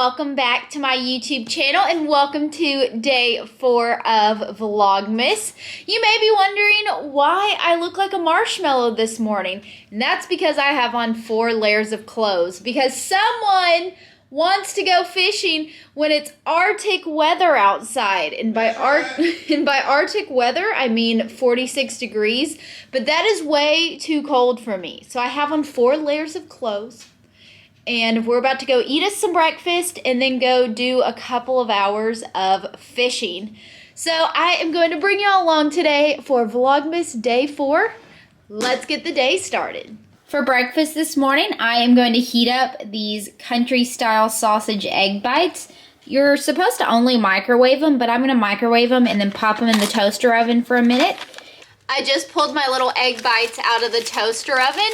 welcome back to my YouTube channel and welcome to day 4 of Vlogmas. You may be wondering why I look like a marshmallow this morning, and that's because I have on 4 layers of clothes because someone wants to go fishing when it's Arctic weather outside, and by Arctic weather I mean 46 degrees, but that is way too cold for me. So I have on 4 layers of clothes. And we're about to go eat us some breakfast and then go do a couple of hours of fishing. So I am going to bring y'all along today for Vlogmas day 4. Let's get the day started. For breakfast this morning, I am going to heat up these country-style sausage egg bites. You're supposed to only microwave them, but I'm going to microwave them and then pop them in the toaster oven for a minute. I just pulled my little egg bites out of the toaster oven.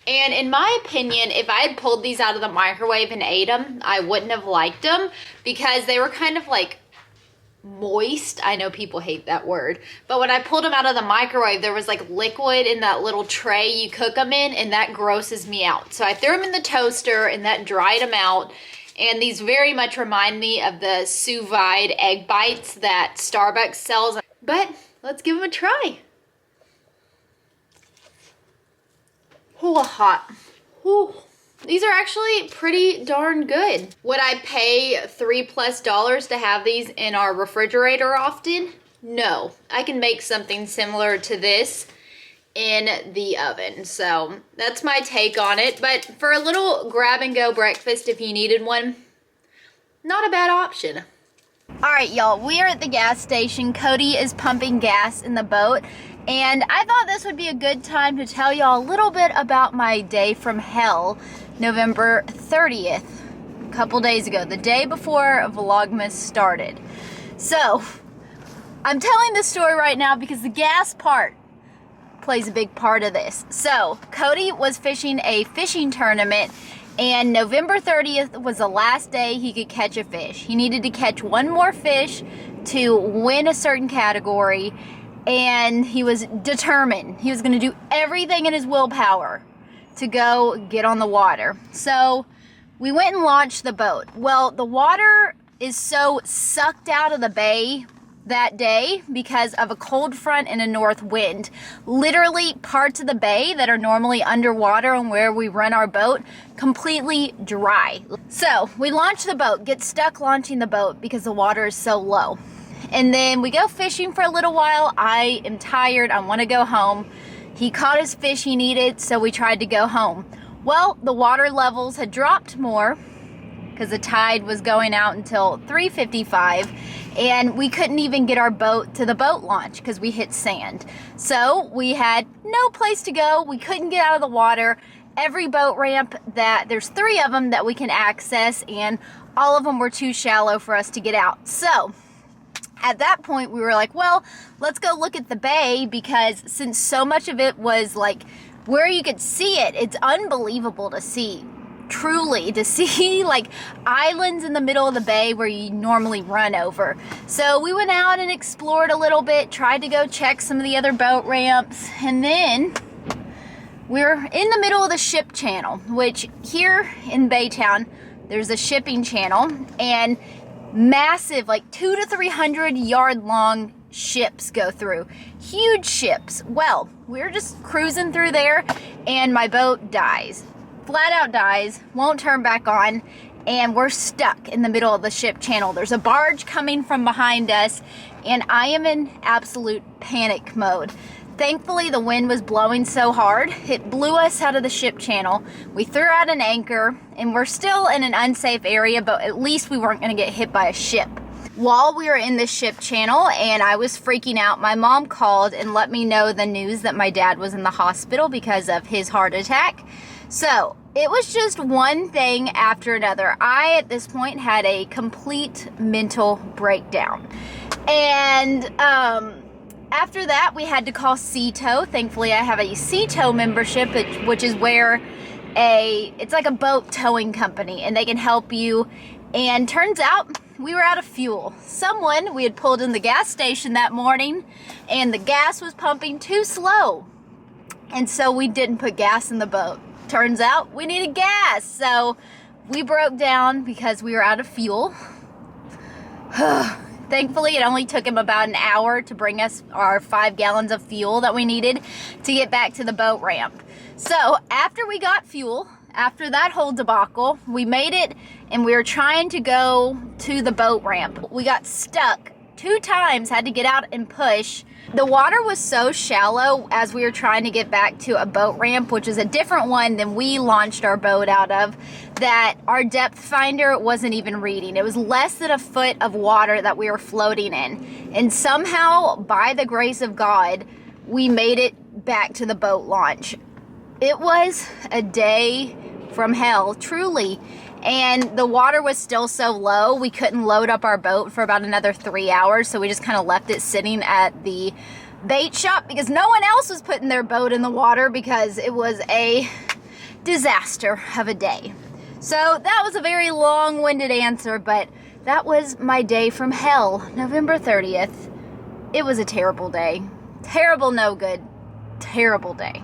And in my opinion, if I had pulled these out of the microwave and ate them, I wouldn't have liked them because they were kind of like moist. I know people hate that word. But when I pulled them out of the microwave, there was like liquid in that little tray you cook them in, and that grosses me out. So I threw them in the toaster and that dried them out. And these very much remind me of the sous vide egg bites that Starbucks sells. But let's give them a try. Oh, hot. Ooh. These are actually pretty darn good. Would I pay $3+ to have these in our refrigerator often? No. I can make something similar to this in the oven. So that's my take on it. But for a little grab and go breakfast, if you needed one, not a bad option. Alright, y'all, we are at the gas station. Cody is pumping gas in the boat. And I thought this would be a good time to tell y'all a little bit about my day from hell, November 30th, a couple days ago, the day before Vlogmas started. So, I'm telling this story right now because the gas part plays a big part of this. So, Cody was fishing a fishing tournament, and November 30th was the last day he could catch a fish. He needed to catch one more fish to win a certain category. And he was determined. He was going to do everything in his willpower to go get on the water. So we went and launched the boat. Well, the water is so sucked out of the bay that day because of a cold front and a north wind. Literally parts of the bay that are normally underwater and where we run our boat, completely dry. So we launch the boat, get stuck launching the boat because the water is so low. And then we go fishing for a little while. I am tired. I want to go home. He caught his fish he needed, so we tried to go home. Well, the water levels had dropped more because the tide was going out until 3:55, and we couldn't even get our boat to the boat launch because we hit sand. So we had no place to go. We couldn't get out of the water. Every boat ramp there's 3 of them that we can access, and all of them were too shallow for us to get out. So at that point, we were like, well, let's go look at the bay, because since so much of it was like where you could see it, it's unbelievable to see, truly, to see like islands in the middle of the bay where you normally run over. So we went out and explored a little bit, tried to go check some of the other boat ramps, and then we're in the middle of the ship channel, which here in Baytown, there's a shipping channel, and massive, like 200 to 300 yard long ships go through. Huge ships. Well, we're just cruising through there and my boat dies. Flat out dies, won't turn back on, and we're stuck in the middle of the ship channel. There's a barge coming from behind us, and I am in absolute panic mode. Thankfully, the wind was blowing so hard, it blew us out of the ship channel. We threw out an anchor, and we're still in an unsafe area, but at least we weren't going to get hit by a ship. While we were in the ship channel and I was freaking out, my mom called and let me know the news that my dad was in the hospital because of his heart attack. So it was just one thing after another. I, at this point, had a complete mental breakdown. And, after that, we had to call Seatow. Thankfully, I have a Seatow membership, which is where it's like a boat towing company, and they can help you. And turns out we were out of fuel. We had pulled in the gas station that morning, and the gas was pumping too slow. And so we didn't put gas in the boat. Turns out we needed gas. So we broke down because we were out of fuel. Thankfully, it only took him about an hour to bring us our 5 gallons of fuel that we needed to get back to the boat ramp. So after we got fuel, after that whole debacle, we made it and we were trying to go to the boat ramp. We got stuck 2 times, had to get out and push. The water was so shallow as we were trying to get back to a boat ramp, which is a different one than we launched our boat out of, that our depth finder wasn't even reading. It was less than a foot of water that we were floating in. And somehow, by the grace of God, we made it back to the boat launch. It was a day from hell, truly. And the water was still so low, we couldn't load up our boat for about another 3 hours. So we just kind of left it sitting at the bait shop because no one else was putting their boat in the water because it was a disaster of a day. So that was a very long-winded answer, but that was my day from hell, November 30th. It was a terrible day. Terrible, no good. Terrible day.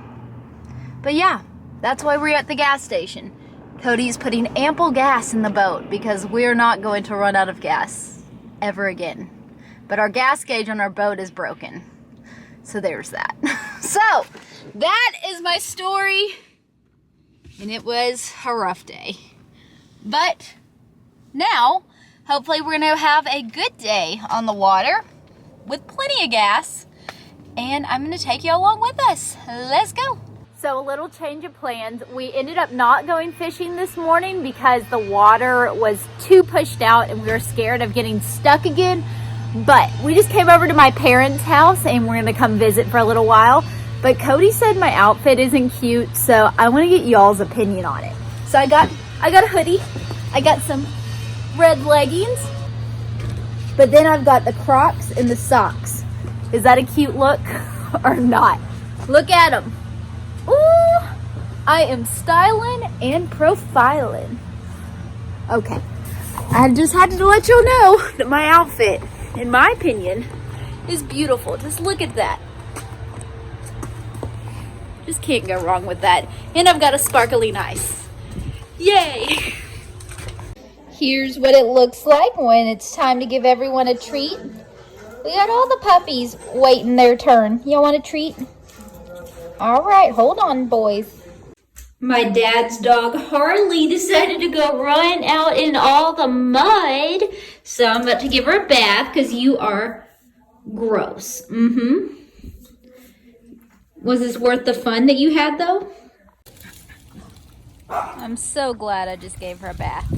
But yeah, that's why we're at the gas station. Cody's putting ample gas in the boat because we're not going to run out of gas ever again. But our gas gauge on our boat is broken. So there's that. So that is my story. And it was a rough day. But now, hopefully we're going to have a good day on the water with plenty of gas. And I'm going to take you along with us. Let's go. So a little change of plans. We ended up not going fishing this morning because the water was too pushed out and we were scared of getting stuck again. But we just came over to my parents' house and we're gonna come visit for a little while. But Cody said my outfit isn't cute, so I wanna get y'all's opinion on it. So I got a hoodie, I got some red leggings, but then I've got the Crocs and the socks. Is that a cute look or not? Look at them. Ooh, I am styling and profiling. Okay, I just had to let you know that my outfit, in my opinion, is beautiful. Just look at that. Just can't go wrong with that. And I've got a sparkly nice. Yay! Here's what it looks like when it's time to give everyone a treat. We got all the puppies waiting their turn. Y'all want a treat? All right, hold on, boys. My dad's dog, Harley, decided to go run out in all the mud. So I'm about to give her a bath because you are gross. Was this worth the fun that you had, though? I'm so glad I just gave her a bath.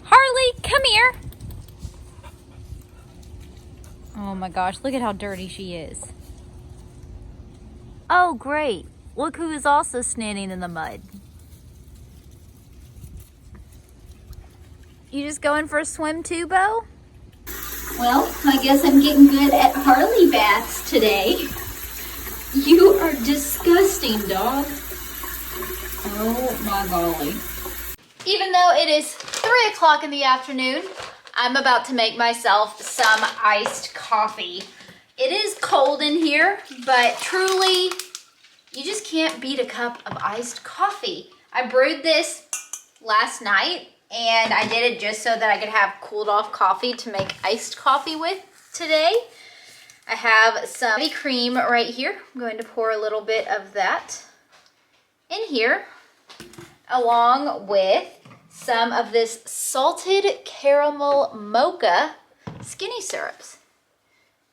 Harley, come here. Oh my gosh, look at how dirty she is. Oh great, look who is also standing in the mud. You just going for a swim too, Bo? Well, I guess I'm getting good at Harley baths today. You are disgusting, dog. Oh my golly. Even though it is 3 o'clock in the afternoon, I'm about to make myself some iced coffee. It is cold in here, but truly, you just can't beat a cup of iced coffee. I brewed this last night, and I did it just so that I could have cooled off coffee to make iced coffee with today. I have some heavy cream right here. I'm going to pour a little bit of that in here, along with some of this salted caramel mocha skinny syrups.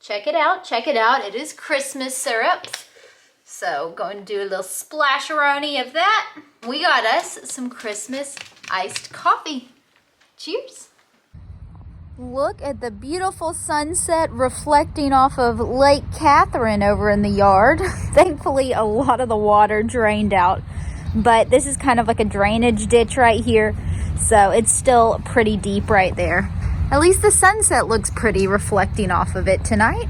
Check it out, check it out. It is Christmas syrup. So going to do a little splasheroni of that. We got us some Christmas iced coffee. Cheers. Look at the beautiful sunset reflecting off of Lake Katherine over in the yard. Thankfully, a lot of the water drained out, but this is kind of like a drainage ditch right here. So it's still pretty deep right there. At least the sunset looks pretty reflecting off of it tonight.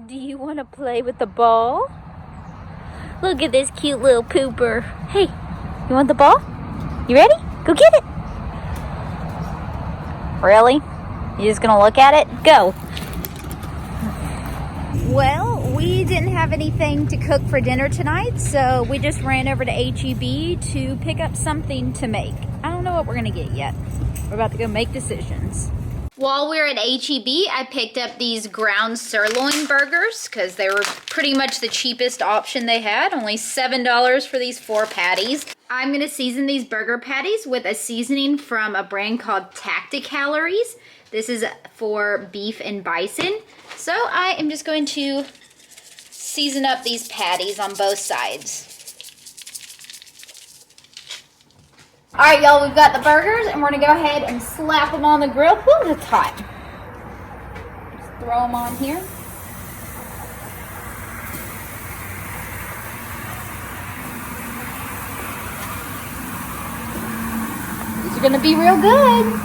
Do you want to play with the ball? Look at this cute little pooper. Hey, you want the ball? You ready? Go get it. Really? You just gonna look at it? Go. Well, We didn't have anything to cook for dinner tonight, so we just ran over to H-E-B to pick up something to make. I don't know what we're gonna get yet. We're about to go make decisions. While we were at H-E-B, I picked up these ground sirloin burgers because they were pretty much the cheapest option they had. Only $7 for these 4 patties. I'm gonna season these burger patties with a seasoning from a brand called Tacticalories. This is for beef and bison. So I am just going to season up these patties on both sides. All right, y'all, we've got the burgers and we're gonna go ahead and slap them on the grill. Whew, it's hot. Just throw them on here. These are gonna be real good.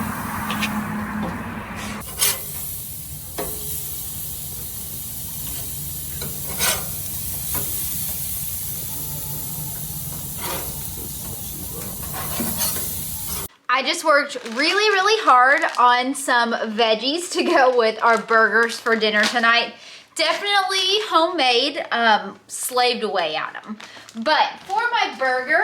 I just worked really hard on some veggies to go with our burgers for dinner tonight. Definitely homemade, slaved away at them. But for my burger,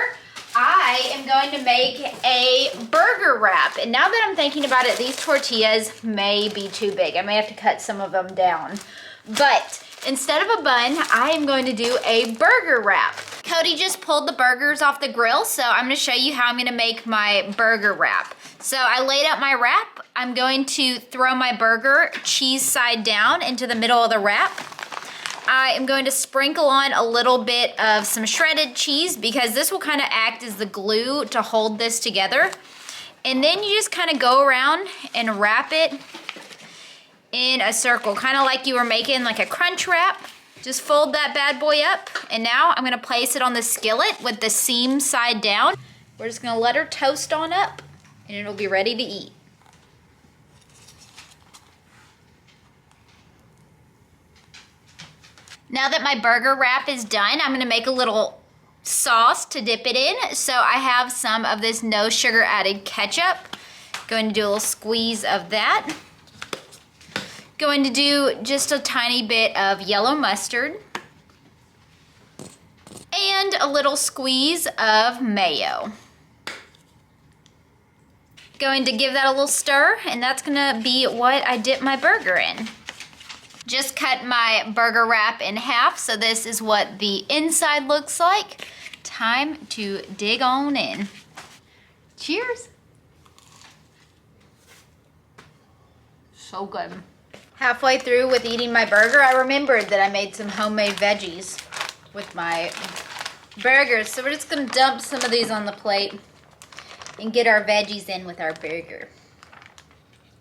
I am going to make a burger wrap. And now that I'm thinking about it, these tortillas may be too big. I may have to cut some of them down. But instead of a bun, I am going to do a burger wrap. Cody just pulled the burgers off the grill, so I'm gonna show you how I'm gonna make my burger wrap. So I laid out my wrap. I'm going to throw my burger cheese side down into the middle of the wrap. I am going to sprinkle on a little bit of some shredded cheese because this will kind of act as the glue to hold this together. And then you just kind of go around and wrap it in a circle, kind of like you were making like a crunch wrap. Just fold that bad boy up, and now I'm gonna place it on the skillet with the seam side down. We're just gonna let her toast on up, and it'll be ready to eat. Now that my burger wrap is done, I'm gonna make a little sauce to dip it in. So I have some of this no sugar added ketchup. Going to do a little squeeze of that. Going to do just a tiny bit of yellow mustard and a little squeeze of mayo. Going to give that a little stir, and that's gonna be what I dip my burger in. Just cut my burger wrap in half, so this is what the inside looks like. Time to dig on in. Cheers. So good. Halfway through with eating my burger, I remembered that I made some homemade veggies with my burgers. So we're just gonna dump some of these on the plate and get our veggies in with our burger.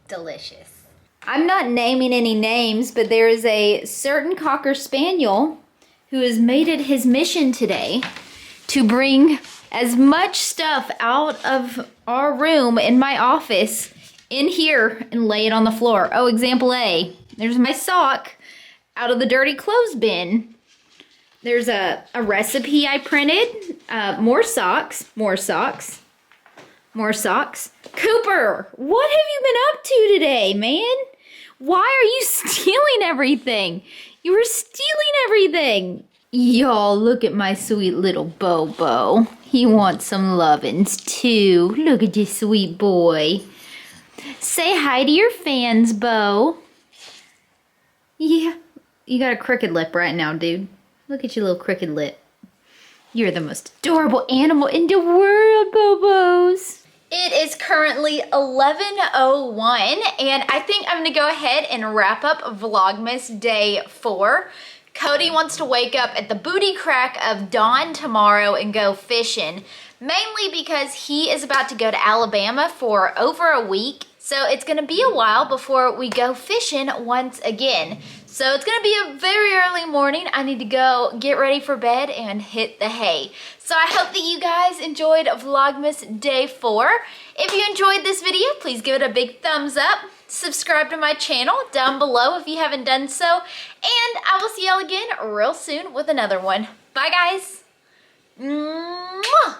Delicious. I'm not naming any names, but there is a certain Cocker Spaniel who has made it his mission today to bring as much stuff out of our room in my office in here and lay it on the floor. Oh, example A. There's my sock out of the dirty clothes bin. There's a recipe I printed. More socks. Cooper, what have you been up to today, man? Why are you stealing everything? You were stealing everything. Y'all, look at my sweet little Bobo. He wants some lovin's too. Look at this sweet boy. Say hi to your fans, Bo. Yeah, you got a crooked lip right now, dude. Look at your little crooked lip. You're the most adorable animal in the world, Bobos. It is currently 11:01, and I think I'm gonna go ahead and wrap up Vlogmas Day 4. Cody wants to wake up at the booty crack of dawn tomorrow and go fishing, mainly because he is about to go to Alabama for over a week. So it's gonna be a while before we go fishing once again. So it's gonna be a very early morning. I need to go get ready for bed and hit the hay. So I hope that you guys enjoyed Vlogmas Day 4. If you enjoyed this video, please give it a big thumbs up. Subscribe to my channel down below if you haven't done so. And I will see y'all again real soon with another one. Bye, guys. Mwah!